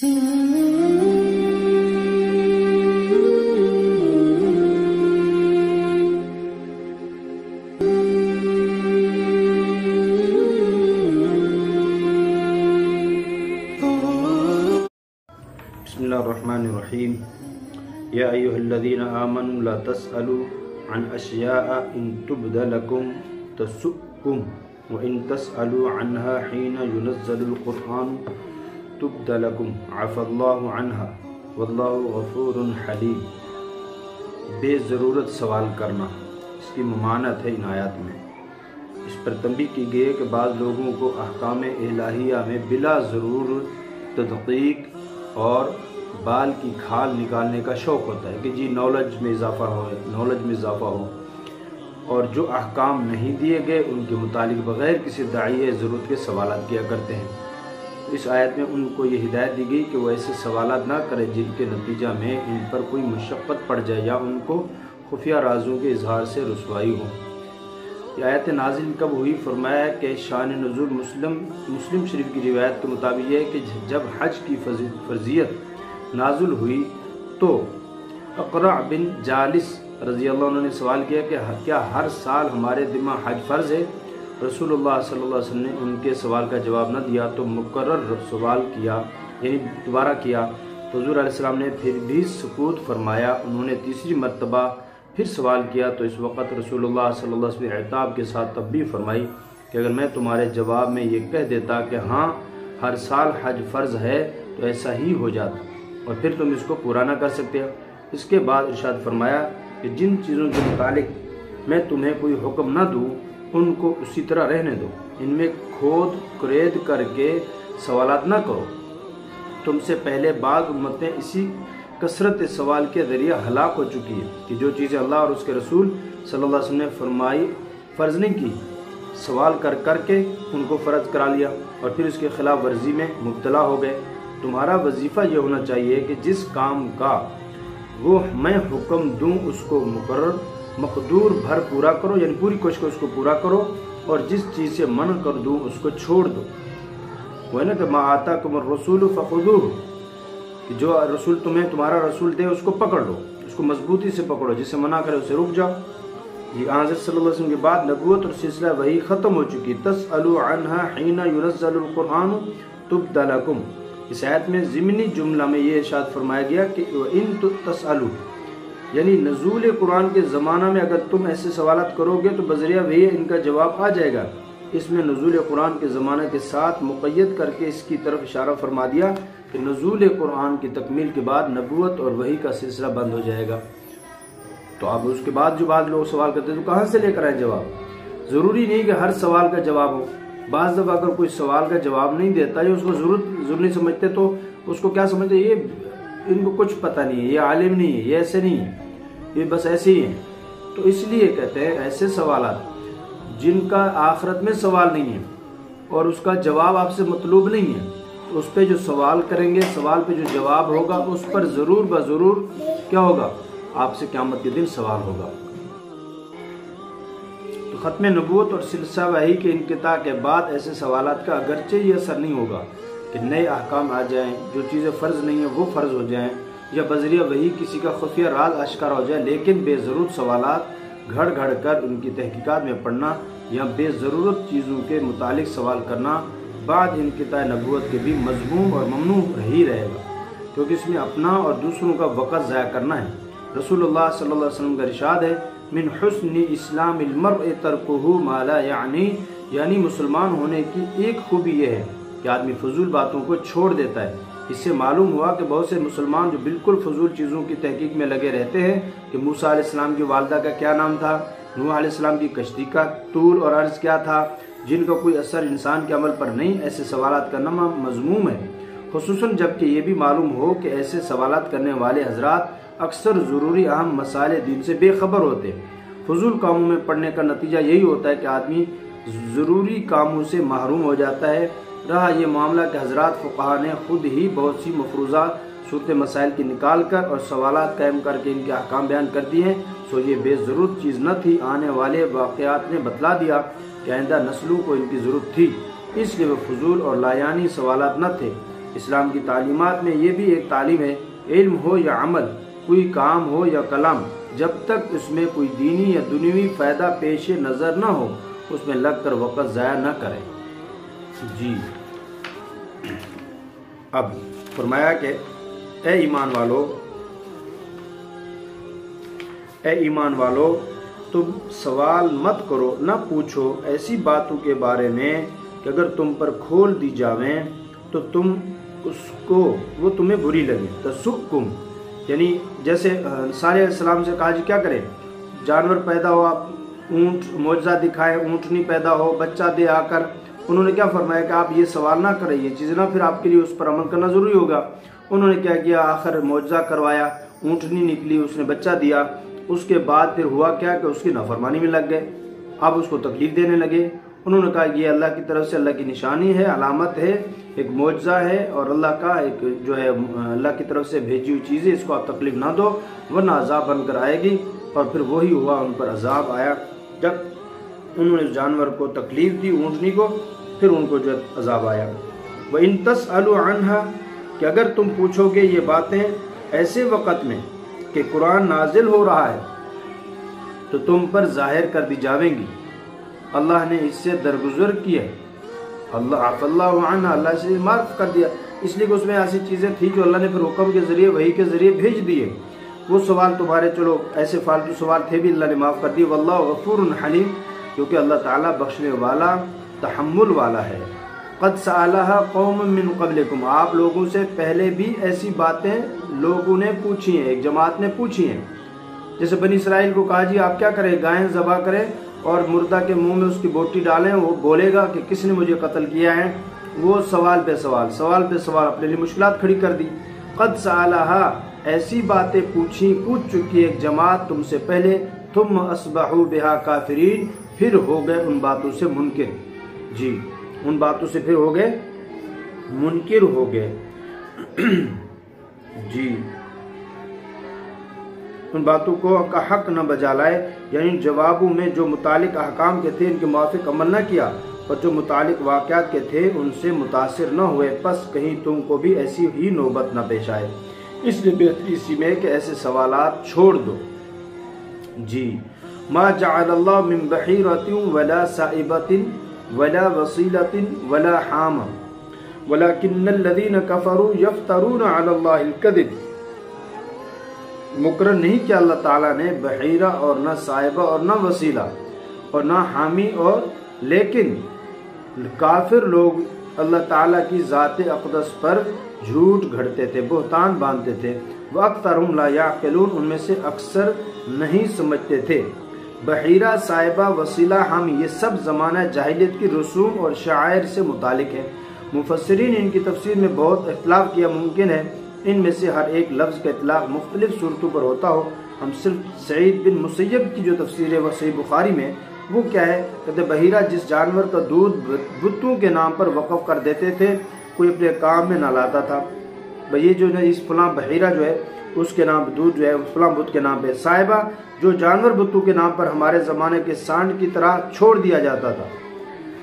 بسم اللہ الرحمن الرحیم یا ایہا الذین آمنوا لا تسألوا عن اشیاء ان تبد لکم تسؤکم وان تسألوا عنها حین ينزل القرآن تبد لکم عفا اللہ عنها واللہ غفور حلیم۔ بے ضرورت سوال کرنا، اس کی ممانعت ہے ان آیات میں۔ اس پر تنبیہ کی گئی ہے کہ بعض لوگوں کو احکام الہیہ میں بلا ضرور تدقیق اور بال کی کھال نکالنے کا شوق ہوتا ہے کہ جی نالج میں اضافہ ہو، اور جو احکام نہیں دیے گئے ان کے متعلق بغیر کسی داعی ضرورت کے سوالات کیا کرتے ہیں۔ اس آیت میں ان کو یہ ہدایت دی گئی کہ وہ ایسے سوالات نہ کریں جن کے نتیجہ میں ان پر کوئی مشقت پڑ جائے یا ان کو خفیہ رازوں کے اظہار سے رسوائی ہو۔ یہ آیت نازل کب ہوئی؟ فرمایا کہ شان نزول مسلم شریف کی روایت کے مطابق یہ ہے کہ جب حج کی فرضیت نازل ہوئی تو اقرع بن جالس رضی اللہ عنہ نے سوال کیا کہ کیا ہر سال ہمارے ذمہ حج فرض ہے؟ رسول اللہ صلی اللہ علیہ وسلم نے ان کے سوال کا جواب نہ دیا تو مکرر سوال کیا، یعنی دوبارہ کیا تو حضور علیہ السلام نے پھر بھی سکوت فرمایا۔ انہوں نے تیسری مرتبہ پھر سوال کیا تو اس وقت رسول اللہ صلی اللہ علیہ وسلم اعتاب کے ساتھ تنبیہ فرمائی کہ اگر میں تمہارے جواب میں یہ کہہ دیتا کہ ہاں ہر سال حج فرض ہے تو ایسا ہی ہو جاتا اور پھر تم اس کو پورا نہ کر سکتے۔ اس کے بعد ارشاد فرمایا کہ جن چیزوں کے متعلق میں تمہیں کوئی حکم نہ دوں ان کو اسی طرح رہنے دو، ان میں کھود کرید کر کے سوالات نہ کرو۔ تم سے پہلے بعض امتیں اسی کثرت سوال کے ذریعہ ہلاک ہو چکی ہے کہ جو چیزیں اللہ اور اس کے رسول صلی اللہ علیہ وسلم نے فرمائی فرض نہیں کی، سوال کر کے ان کو فرض کرا لیا اور پھر اس کے خلاف ورزی میں مبتلا ہو گئے۔ تمہارا وظیفہ یہ ہونا چاہیے کہ جس کام کا وہ میں حکم دوں اس کو مقدور بھر پورا کرو، یعنی پوری کوشش کو اس کو پورا کرو، اور جس چیز سے منع کر دوں اس کو چھوڑ دو۔ وہ ہے نا کہ ما آتاکم الرسول فخذوہ، کہ جو رسول تمہارا رسول دے اس کو پکڑ لو، اس کو مضبوطی سے پکڑو، جسے منع کرے اسے رک جاؤ۔ یہ حضرت صلی اللہ علیہ وسلم کے بعد نبوت اور سلسلہ وحی ختم ہو چکی۔ تسألوا عنہا حین ینزل القرآن تبد لکم، اس آیت میں ضمنی جملہ میں یہ ارشاد فرمایا گیا کہ ان تسألوا، یعنی نزول قرآن کے زمانہ میں اگر تم ایسے سوالات کرو گے تو بذریعہ وحی ان کا جواب آ جائے گا۔ اس میں نزول قرآن کے زمانہ کے ساتھ مقید کر کے اس کی طرف اشارہ فرما دیا کہ نزول قرآن کی تکمیل کے بعد نبوت اور وحی کا سلسلہ بند ہو جائے گا۔ تو اب اس کے بعد جو بعض لوگ سوال کرتے ہیں تو کہاں سے لے کر آئے جواب؟ ضروری نہیں کہ ہر سوال کا جواب ہو۔ بعض دفعہ اگر کوئی سوال کا جواب نہیں دیتا یا اس کو ضرور نہیں سمجھتے تو اس کو کیا سمجھتے؟ یہ ان کو کچھ پتہ نہیں ہے، یہ عالم نہیں ہے، یہ ایسے نہیں ہے، یہ بس ایسے ہی ہیں۔ تو اس لیے کہتے ہیں ایسے سوالات جن کا آخرت میں سوال نہیں ہے اور اس کا جواب آپ سے مطلوب نہیں ہے، تو اس پہ جو سوال کریں گے، سوال پہ جو جواب ہوگا اس پر ضرور بضرور کیا ہوگا؟ آپ سے قیامت کے دن سوال ہوگا۔ تو ختم نبوت اور سلسلہ وحی کے انقطاع کے بعد ایسے سوالات کا اگرچہ یہ اثر نہیں ہوگا کہ نئے احکام آ جائیں، جو چیزیں فرض نہیں ہیں وہ فرض ہو جائیں، یا بذریعہ وحی کسی کا خفیہ راز اشکار ہو جائے، لیکن بے ضرورت سوالات گھڑ کر ان کی تحقیقات میں پڑھنا یا بے ضرورت چیزوں کے متعلق سوال کرنا بعد انقطاع نبوت کے بھی مذموم اور ممنوع ہی رہے گا، کیونکہ اس میں اپنا اور دوسروں کا وقت ضائع کرنا ہے۔ رسول اللہ صلی اللہ علیہ وسلم کا ارشاد ہے من حسن اسلام المرء ترکہ ما لا یعنی مسلمان ہونے کی ایک خوبی یہ ہے کہ آدمی فضول باتوں کو چھوڑ دیتا ہے۔ اس سے معلوم ہوا کہ بہت سے مسلمان جو بالکل فضول چیزوں کی تحقیق میں لگے رہتے ہیں کہ موسیٰ علیہ السلام کی والدہ کا کیا نام تھا، نوح علیہ السلام کی کشتی کا طول اور عرض کیا تھا، جن کا کوئی اثر انسان کے عمل پر نہیں، ایسے سوالات کرنا مذموم ہے، خصوصاً جب کہ یہ بھی معلوم ہو کہ ایسے سوالات کرنے والے حضرات اکثر ضروری اہم مسائل دین سے بے خبر ہوتے ہیں۔ فضول کاموں میں پڑنے کا نتیجہ یہی ہوتا ہے کہ آدمی ضروری کاموں سے محروم ہو جاتا ہے۔ رہا یہ معاملہ کہ حضرات فقہا نے خود ہی بہت سی مفروضہ صورت مسائل کی نکال کر اور سوالات قائم کر کے ان کے احکام بیان کر دیے ہیں، سو یہ بے ضرورت چیز نہ تھی، آنے والے واقعات نے بتلا دیا کہ آئندہ نسلوں کو ان کی ضرورت تھی، اس لیے وہ فضول اور لایانی سوالات نہ تھے۔ اسلام کی تعلیمات میں یہ بھی ایک تعلیم ہے، علم ہو یا عمل، کوئی کام ہو یا کلام، جب تک اس میں کوئی دینی یا دنیوی فائدہ پیش نظر نہ ہو اس میں لگ کر وقت ضائع نہ کرے۔ جی اب فرمایا کہ اے ایمان والو تم سوال مت کرو، نہ پوچھو ایسی باتوں کے بارے میں کہ اگر تم پر کھول دی جاویں تو تم اس کو وہ تمہیں بری لگے۔ تسؤکم یعنی جیسے صالح علیہ السلام سے کہا جی کیا کرے، جانور پیدا ہو، آپ اونٹ معجزہ دکھائے، اونٹنی پیدا ہو، بچہ دے آ کر، انہوں نے کیا فرمایا کہ آپ یہ سوال نہ کریں، یہ چیز نہ، پھر آپ کے لیے اس پر عمل کرنا ضروری ہوگا۔ انہوں نے کیا کیا، آخر معجزہ کروایا، اونٹنی نکلی، اس نے بچہ دیا، اس کے بعد پھر ہوا کیا کہ اس کی نافرمانی میں لگ گئے، اب اس کو تکلیف دینے لگے۔ انہوں نے کہا یہ اللہ کی طرف سے اللہ کی نشانی ہے، علامت ہے، ایک معجزہ ہے اور اللہ کا ایک جو ہے اللہ کی طرف سے بھیجی ہوئی چیز ہے، اس کو آپ تکلیف نہ دو ورنہ عذاب بن کر آئے گی۔ اور پھر وہی ہوا، ان پر عذاب آیا جب انہوں نے جانور کو تکلیف دی، اونٹنی کو، پھر ان کو جو عذاب آیا۔ وَإِن تَسْأَلُوا عَنْهَا کہ اگر تم پوچھو گے یہ باتیں ایسے وقت میں کہ قرآن نازل ہو رہا ہے تو تم پر ظاہر کر دی جاویں گی۔ اللہ نے اس سے درگزر کیا، اللہ عفا اللہ عنہ، اللہ سے معاف کر دیا، اس لیے کہ اس میں ایسی چیزیں تھیں جو اللہ نے پھر حکم کے ذریعے وحی کے ذریعے بھیج دیے۔ وہ سوال تمہارے چلو ایسے فالتو سوال تھے بھی اللہ نے معاف کر دیے۔ واللہ غفور حلیم، کیونکہ اللہ تعالیٰ بخشنے والا، تحمل والا ہے۔ قد سألها قوم من قبلکم، آپ لوگوں سے پہلے بھی ایسی باتیں لوگوں نے پوچھی ہیں، ایک جماعت نے پوچھی ہیں۔ جیسے بنی اسرائیل کو کہا جی آپ کیا کریں، گائیں ذبح کریں اور مردہ کے منہ میں اس کی بوٹی ڈالیں، وہ بولے گا کہ کس نے مجھے قتل کیا ہے۔ وہ سوال پہ سوال اپنے لیے مشکلات کھڑی کر دی۔ قد سألها، ایسی باتیں پوچھ چکی ایک جماعت تم سے پہلے، ثم اصبحوا بها کافرین، پھر ہو گئے ان باتوں سے منکر۔ جی ان باتوں سے پھر ہو گئے منکر ہو گئے۔ جی ان باتوں کو کا حق نہ بجا لائے، یعنی جوابوں میں جو متعلق احکام کے تھے ان کے موافق عمل نہ کیا، اور جو متعلق واقعات کے تھے ان سے متاثر نہ ہوئے، پس کہیں تم کو بھی ایسی ہی نوبت نہ پیش آئے۔ اس لیے بہتری اسی میں کہ ایسے سوالات چھوڑ دو۔ جی ما جعل اللہ من بحیرۃ ولا سائبۃ ولا وصیلۃ ولا حام ولکن الذین کفروا یفترون علی اللہ الکذب، مقرر نہیں کیا اللہ تعالیٰ نے بحیرہ اور نہ صاحبہ اور نہ وسیلہ اور نہ حامی، اور لیکن کافر لوگ اللہ تعالیٰ کی ذات اقدس پر جھوٹ گھڑتے تھے، بہتان باندھتے تھے۔ وَأَكْثَرُهُمْ لَا يَعْقِلُونَ، ان میں سے اکثر نہیں سمجھتے تھے۔ بحیرہ، صاحبہ، وسیلہ، حامی، یہ سب زمانہ جاہلیت کی رسوم اور شعائر سے متعلق ہے۔ مفسرین ان کی تفسیر میں بہت اختلاف کیا، ممکن ہے ان میں سے ہر ایک لفظ کا اطلاق مختلف صورتوں پر ہوتا ہو۔ ہم صرف سعید بن مسیب کی جو تفسیر ہے وہ صحیح بخاری میں، وہ کیا ہے، کہتے بحیرہ جس جانور کا دودھ بتوں کے نام پر وقف کر دیتے تھے، کوئی اپنے کام میں نہ لاتا تھا، بھئی یہ جو ہے اس فلاں بحیرہ جو ہے اس کے نام دودھ جو ہے فلاں بت کے نام پہ۔ صاحبہ جو جانور بتوں کے نام پر ہمارے زمانے کے سانڈ کی طرح چھوڑ دیا جاتا تھا۔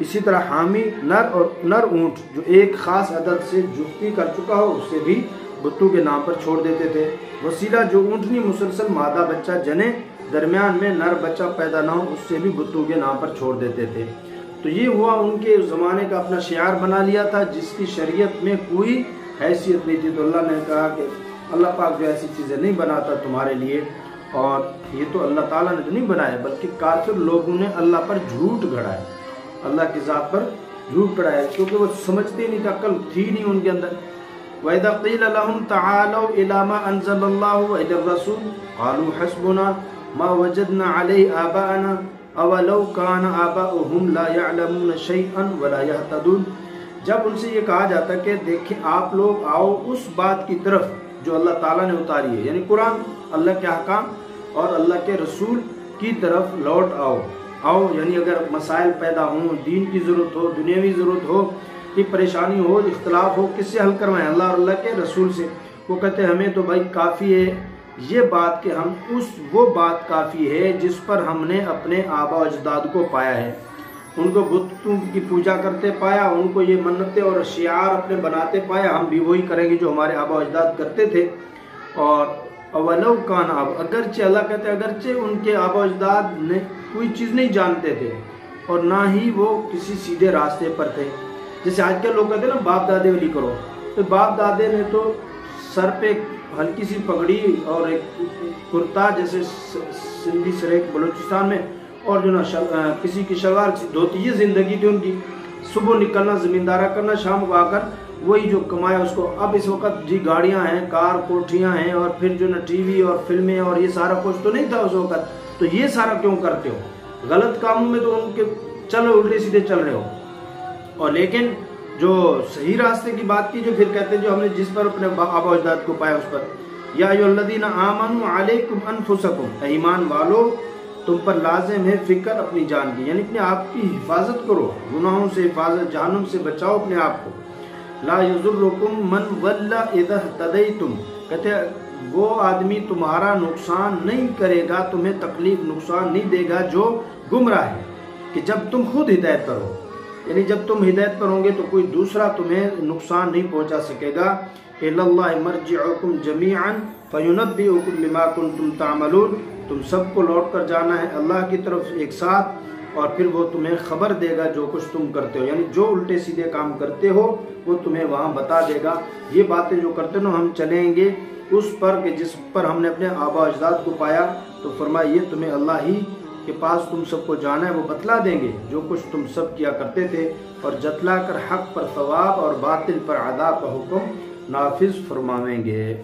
اسی طرح حامی نر اونٹ جو ایک خاص عدد سے جفتی کر چکا ہو اسے بھی بتوں کے نام پر چھوڑ دیتے تھے۔ وسیلہ جو اونٹنی مسلسل مادہ بچہ جنے، درمیان میں نر بچہ پیدا نہ ہو، اس سے بھی بتوں کے نام پر چھوڑ دیتے تھے۔ تو یہ ہوا ان کے زمانے کا اپنا شعار بنا لیا تھا جس کی شریعت میں کوئی حیثیت نہیں تھی۔ تو اللہ نے کہا کہ اللہ پاک جو ایسی چیزیں نہیں بناتا تمہارے لیے، اور یہ تو اللہ تعالیٰ نے تو نہیں بنایا بلکہ کافر لوگوں نے اللہ پر جھوٹ گھڑا ہے، اللہ کی ذات پر جھوٹ گھڑا ہے، کیونکہ وہ سمجھتے نہیں تھا، عقل تھی نہیں ان کے اندر۔ وَإِذَا قِيلَ لَهُمْ تَعَالَوْا إِلَى مَا أَنزَلَ اللَّهُ وَإِلَى الرَّسُولِ قَالُوا حَسْبُنَا مَا وَجَدْنَا عَلَيْهِ آبَاءَنَا أَوَلَوْ كَانَ آبَاؤُهُمْ لَا يَعْلَمُونَ شَيْئًا وَلَا يَهْتَدُونَ، جب ان سے یہ کہا جاتا کہ دیکھیں آپ لوگ آؤ اس بات کی طرف جو اللہ تعالیٰ نے اتاری ہے، یعنی قرآن، اللہ کے احکام اور اللہ کے رسول کی طرف لوٹ آؤ، یعنی اگر مسائل پیدا ہوں، دین کی ضرورت ہو، دنیاوی ضرورت ہو، کوئی پریشانی ہو، اختلاف ہو، کس سے حل کروائیں؟ اللہ اور اللہ کے رسول سے۔ وہ کہتے ہیں ہمیں تو بھائی کافی ہے یہ بات کہ وہ بات کافی ہے جس پر ہم نے اپنے آبا و اجداد کو پایا ہے، ان کو بتوں کی پوجا کرتے پایا، ان کو یہ منتیں اور شعار اپنے بناتے پایا، ہم بھی وہی کریں گے جو ہمارے آبا و اجداد کرتے تھے۔ اور اولو کان آب، اگرچہ اللہ کہتے ہیں اگرچہ ان کے آبا و اجداد نے کوئی چیز نہیں جانتے تھے اور نہ ہی وہ کسی سیدھے راستے پر تھے۔ جیسے آج کل لوگ کہتے ہیں نا باپ دادے والی کرو، تو باپ دادے نے تو سر پہ ہلکی سی پگڑی اور ایک کرتا جیسے سندھی سریک بلوچستان میں، اور جو نا کسی کی شلوار دھوتی، یہ زندگی تھی ان کی۔ صبح نکلنا زمیندارہ کرنا، شام کو آ کر وہی جو کمایا اس کو۔ اب اس وقت جی گاڑیاں ہیں، کار کوٹھیاں ہیں، اور پھر جو نا ٹی وی اور فلمیں اور یہ سارا کچھ تو نہیں تھا اس وقت، تو یہ سارا کیوں کرتے ہو؟ غلط کاموں میں تو ان کے چلو الٹے سیدھے چل رہے ہو۔ اور لیکن جو صحیح راستے کی بات کی، جو پھر کہتے ہیں جو ہم نے جس پر اپنے آبا و اجداد کو پایا اس پر، یا ایھا الذین آمنوا علیکم انفسکم، اے ایمان والو تم پر لازم ہے فکر اپنی جان کی، یعنی اپنے آپ کی حفاظت کرو، گناہوں سے حفاظت، جہنم سے بچاؤ اپنے آپ کو۔ لا یضرکم من ضل اذا اہتدیتم، کہتے ہیں وہ آدمی تمہارا نقصان نہیں کرے گا، تمہیں تکلیف نقصان نہیں دے گا جو گمراہ ہے، کہ جب تم خود ہدایت پر ہو، یعنی جب تم ہدایت پر ہوں گے تو کوئی دوسرا تمہیں نقصان نہیں پہنچا سکے گا۔ الی اللہ مرجعکم جمیعا فینبئکم بما کنتم تعملون، تم سب کو لوٹ کر جانا ہے اللہ کی طرف ایک ساتھ، اور پھر وہ تمہیں خبر دے گا جو کچھ تم کرتے ہو، یعنی جو الٹے سیدھے کام کرتے ہو وہ تمہیں وہاں بتا دے گا۔ یہ باتیں جو کرتے ہو ہم چلیں گے اس پر کہ جس پر ہم نے اپنے آبا اجداد کو پایا، تو فرمایا یہ تمہیں اللہ ہی کے پاس تم سب کو جانا ہے، وہ بتلا دیں گے جو کچھ تم سب کیا کرتے تھے، اور جتلا کر حق پر ثواب اور باطل پر عذاب کا حکم نافذ فرمائیں گے۔